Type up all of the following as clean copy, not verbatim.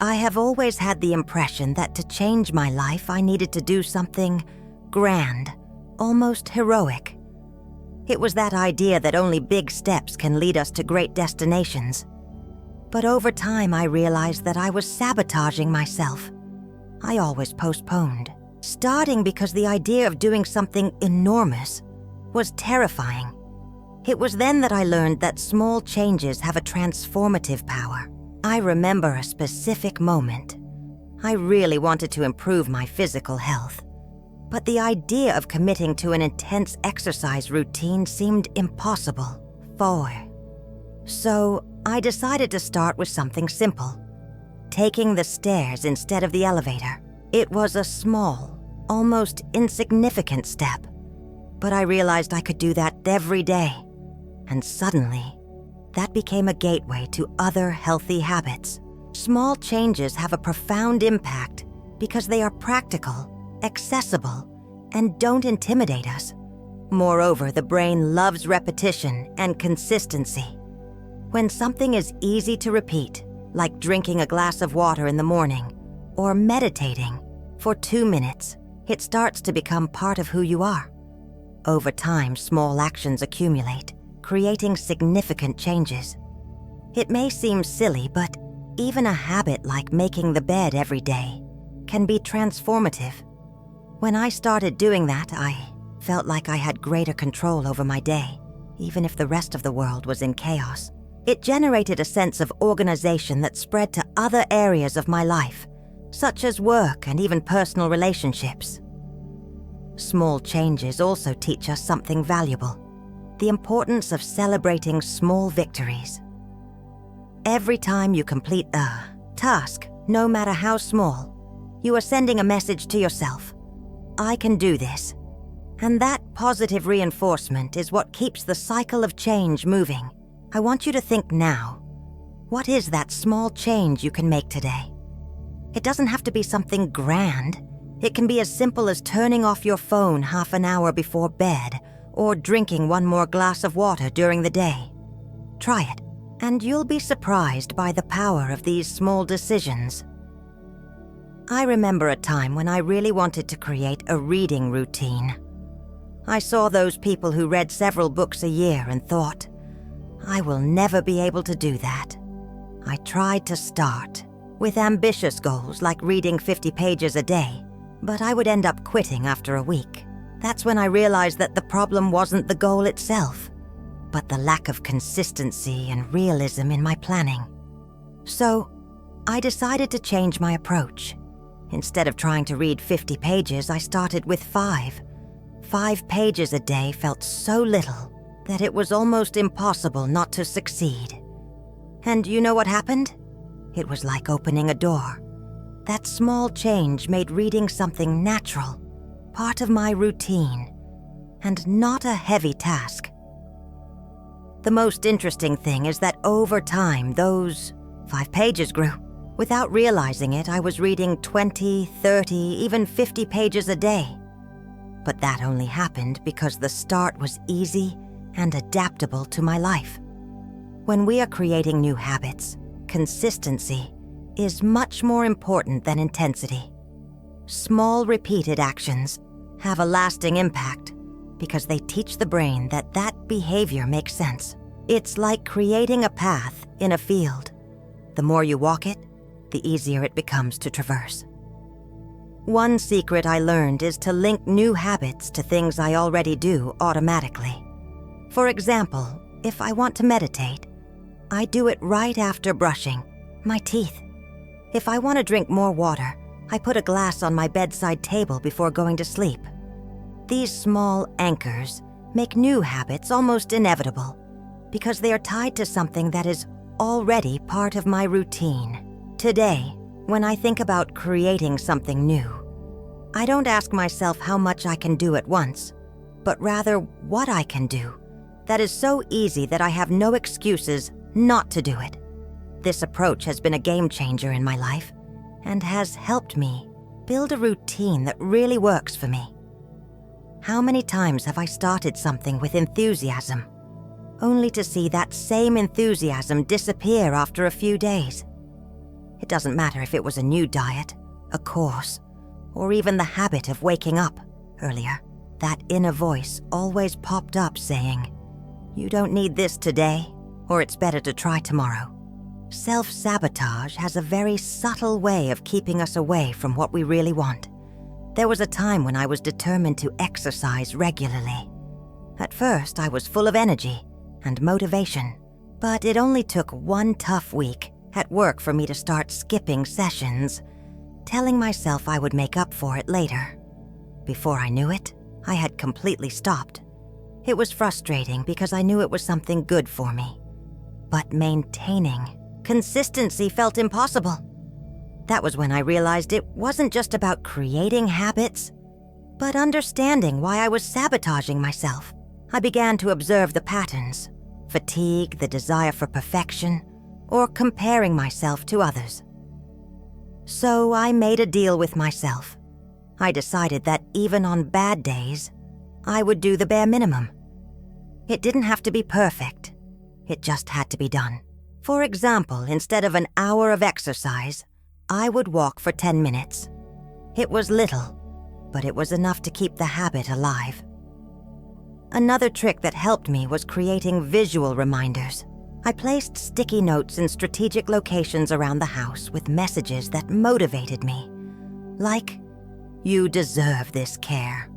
I have always had the impression that to change my life, I needed to do something grand, almost heroic. It was that idea that only big steps can lead us to great destinations. But over time, I realized that I was sabotaging myself. I always postponed, starting because the idea of doing something enormous was terrifying. It was then that I learned that small changes have a transformative power. I remember a specific moment. I really wanted to improve my physical health, but the idea of committing to an intense exercise routine seemed impossible. So I decided to start with something simple, taking the stairs instead of the elevator. It was a small, almost insignificant step, but I realized I could do that every day, and suddenly, that became a gateway to other healthy habits. Small changes have a profound impact because they are practical, accessible, and don't intimidate us. Moreover, the brain loves repetition and consistency. When something is easy to repeat, like drinking a glass of water in the morning or meditating for 2 minutes, it starts to become part of who you are. Over time, small actions accumulate, creating significant changes. It may seem silly, but even a habit like making the bed every day can be transformative. When I started doing that, I felt like I had greater control over my day, even if the rest of the world was in chaos. It generated a sense of organization that spread to other areas of my life, such as work and even personal relationships. Small changes also teach us something valuable: the importance of celebrating small victories. Every time you complete a task, no matter how small, you are sending a message to yourself: I can do this. And that positive reinforcement is what keeps the cycle of change moving. I want you to think now, what is that small change you can make today? It doesn't have to be something grand. It can be as simple as turning off your phone half an hour before bed or drinking 1 more glass of water during the day. Try it, and you'll be surprised by the power of these small decisions. I remember a time when I really wanted to create a reading routine. I saw those people who read several books a year and thought, I will never be able to do that. I tried to start with ambitious goals like reading 50 pages a day, but I would end up quitting after a week. That's when I realized that the problem wasn't the goal itself, but the lack of consistency and realism in my planning. So, I decided to change my approach. Instead of trying to read 50 pages, I started with 5. 5 pages a day felt so little that it was almost impossible not to succeed. And you know what happened? It was like opening a door. That small change made reading something natural, part of my routine, and not a heavy task. The most interesting thing is that over time, those 5 pages grew. Without realizing it, I was reading 20, 30, even 50 pages a day. But that only happened because the start was easy and adaptable to my life. When we are creating new habits, consistency is much more important than intensity. Small repeated actions have a lasting impact because they teach the brain that that behavior makes sense. It's like creating a path in a field. The more you walk it, the easier it becomes to traverse. One secret I learned is to link new habits to things I already do automatically. For example, if I want to meditate, I do it right after brushing my teeth. If I want to drink more water, I put a glass on my bedside table before going to sleep. These small anchors make new habits almost inevitable because they are tied to something that is already part of my routine. Today, when I think about creating something new, I don't ask myself how much I can do at once, but rather what I can do that is so easy that I have no excuses not to do it. This approach has been a game changer in my life and has helped me build a routine that really works for me. How many times have I started something with enthusiasm, only to see that same enthusiasm disappear after a few days? It doesn't matter if it was a new diet, a course, or even the habit of waking up earlier. That inner voice always popped up saying, "You don't need this today, or it's better to try tomorrow." Self-sabotage has a very subtle way of keeping us away from what we really want. There was a time when I was determined to exercise regularly. At first, I was full of energy and motivation, but it only took one tough week at work for me to start skipping sessions, telling myself I would make up for it later. Before I knew it, I had completely stopped. It was frustrating because I knew it was something good for me. But maintaining consistency felt impossible. That was when I realized it wasn't just about creating habits, but understanding why I was sabotaging myself. I began to observe the patterns: fatigue, the desire for perfection, or comparing myself to others. So I made a deal with myself. I decided that even on bad days, I would do the bare minimum. It didn't have to be perfect. It just had to be done. For example, instead of an hour of exercise, I would walk for 10 minutes. It was little, but it was enough to keep the habit alive. Another trick that helped me was creating visual reminders. I placed sticky notes in strategic locations around the house with messages that motivated me, like, "You deserve this care,"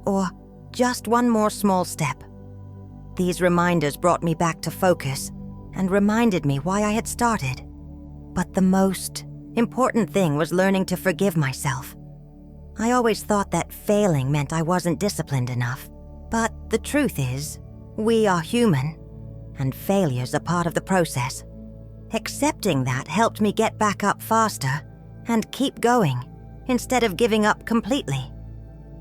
or "Just one more small step." These reminders brought me back to focus and reminded me why I had started. But the most important thing was learning to forgive myself. I always thought that failing meant I wasn't disciplined enough. But the truth is, we are human, and failure's a part of the process. Accepting that helped me get back up faster and keep going, instead of giving up completely.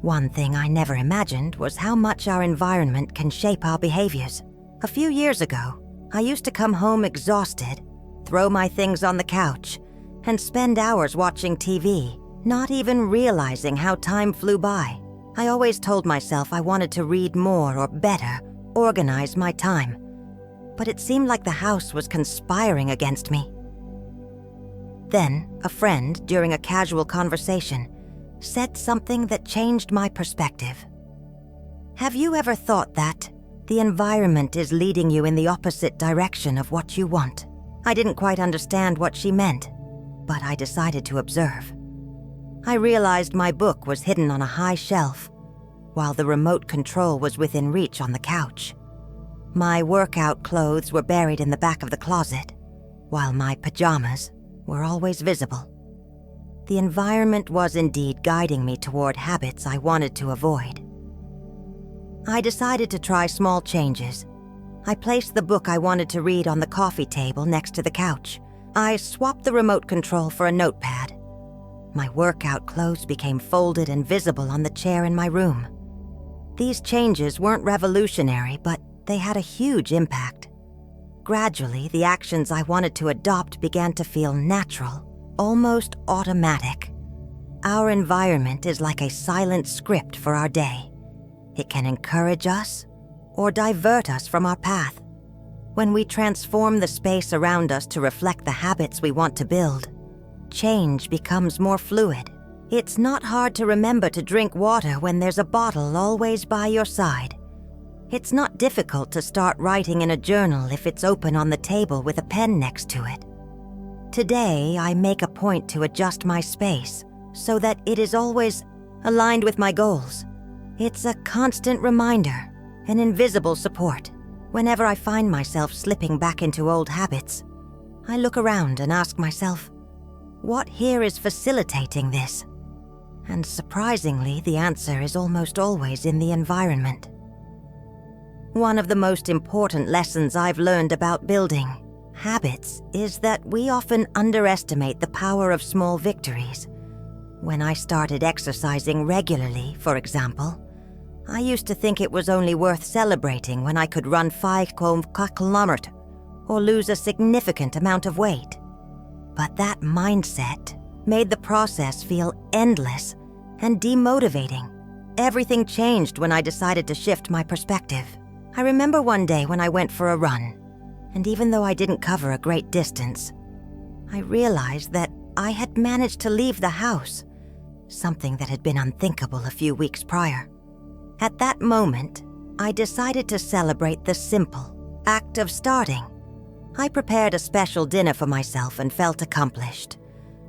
One thing I never imagined was how much our environment can shape our behaviors. A few years ago, I used to come home exhausted, throw my things on the couch, and spend hours watching TV, not even realizing how time flew by. I always told myself I wanted to read more or better, organize my time. But it seemed like the house was conspiring against me. Then, a friend, during a casual conversation, said something that changed my perspective. Have you ever thought that the environment is leading you in the opposite direction of what you want? I didn't quite understand what she meant, but I decided to observe. I realized my book was hidden on a high shelf, while the remote control was within reach on the couch. My workout clothes were buried in the back of the closet, while my pajamas were always visible. The environment was indeed guiding me toward habits I wanted to avoid. I decided to try small changes. I placed the book I wanted to read on the coffee table next to the couch. I swapped the remote control for a notepad. My workout clothes became folded and visible on the chair in my room. These changes weren't revolutionary, but they had a huge impact. Gradually, the actions I wanted to adopt began to feel natural, almost automatic. Our environment is like a silent script for our day. It can encourage us or divert us from our path. When we transform the space around us to reflect the habits we want to build, change becomes more fluid. It's not hard to remember to drink water when there's a bottle always by your side. It's not difficult to start writing in a journal if it's open on the table with a pen next to it. Today, I make a point to adjust my space so that it is always aligned with my goals. It's a constant reminder, an invisible support. Whenever I find myself slipping back into old habits, I look around and ask myself, what here is facilitating this? And surprisingly, the answer is almost always in the environment. One of the most important lessons I've learned about building habits is that we often underestimate the power of small victories. When I started exercising regularly, for example, I used to think it was only worth celebrating when I could run 5 kilometers or lose a significant amount of weight. But that mindset made the process feel endless and demotivating. Everything changed when I decided to shift my perspective. I remember one day when I went for a run, and even though I didn't cover a great distance, I realized that I had managed to leave the house, something that had been unthinkable a few weeks prior. At that moment, I decided to celebrate the simple act of starting. I prepared a special dinner for myself and felt accomplished.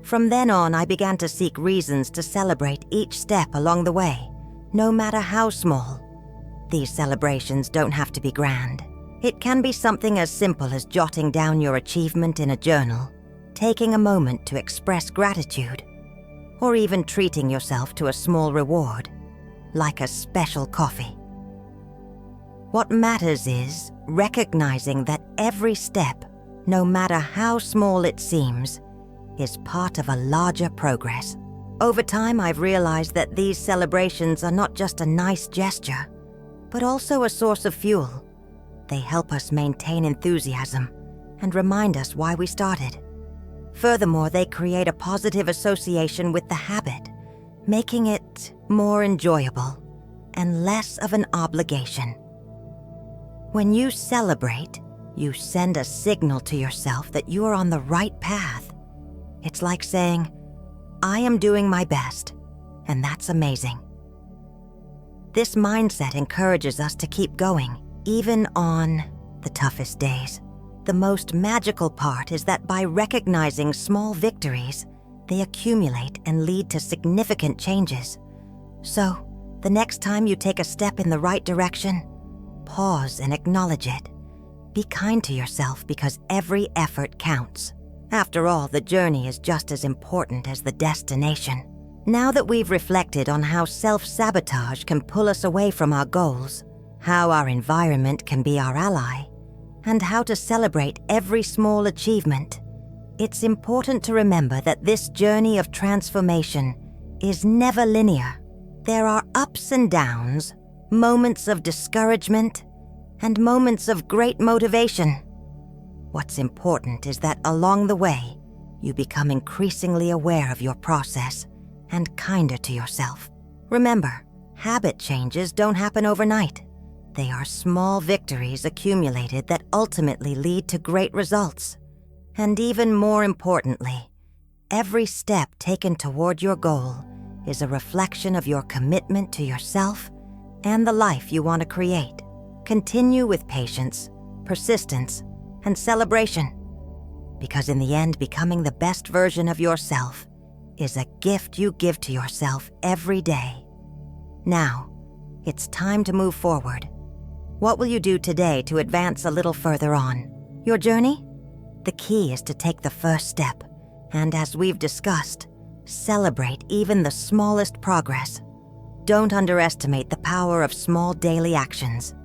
From then on, I began to seek reasons to celebrate each step along the way, no matter how small. These celebrations don't have to be grand. It can be something as simple as jotting down your achievement in a journal, taking a moment to express gratitude, or even treating yourself to a small reward, like a special coffee. What matters is recognizing that every step, no matter how small it seems, is part of a larger progress. Over time, I've realized that these celebrations are not just a nice gesture, but also a source of fuel. They help us maintain enthusiasm and remind us why we started. Furthermore, they create a positive association with the habit, making it more enjoyable and less of an obligation. When you celebrate, you send a signal to yourself that you are on the right path. It's like saying, I am doing my best, and that's amazing. This mindset encourages us to keep going, even on the toughest days. The most magical part is that by recognizing small victories, they accumulate and lead to significant changes. So, the next time you take a step in the right direction, pause and acknowledge it. Be kind to yourself because every effort counts. After all, the journey is just as important as the destination. Now that we've reflected on how self-sabotage can pull us away from our goals, how our environment can be our ally, and how to celebrate every small achievement, it's important to remember that this journey of transformation is never linear. There are ups and downs, moments of discouragement, and moments of great motivation. What's important is that along the way, you become increasingly aware of your process and kinder to yourself. Remember, habit changes don't happen overnight. They are small victories accumulated that ultimately lead to great results. And even more importantly, every step taken toward your goal is a reflection of your commitment to yourself and the life you want to create. Continue with patience, persistence, and celebration, because in the end, becoming the best version of yourself is a gift you give to yourself every day. Now, it's time to move forward. What will you do today to advance a little further on your journey? The key is to take the first step, and as we've discussed, celebrate even the smallest progress. Don't underestimate the power of small daily actions.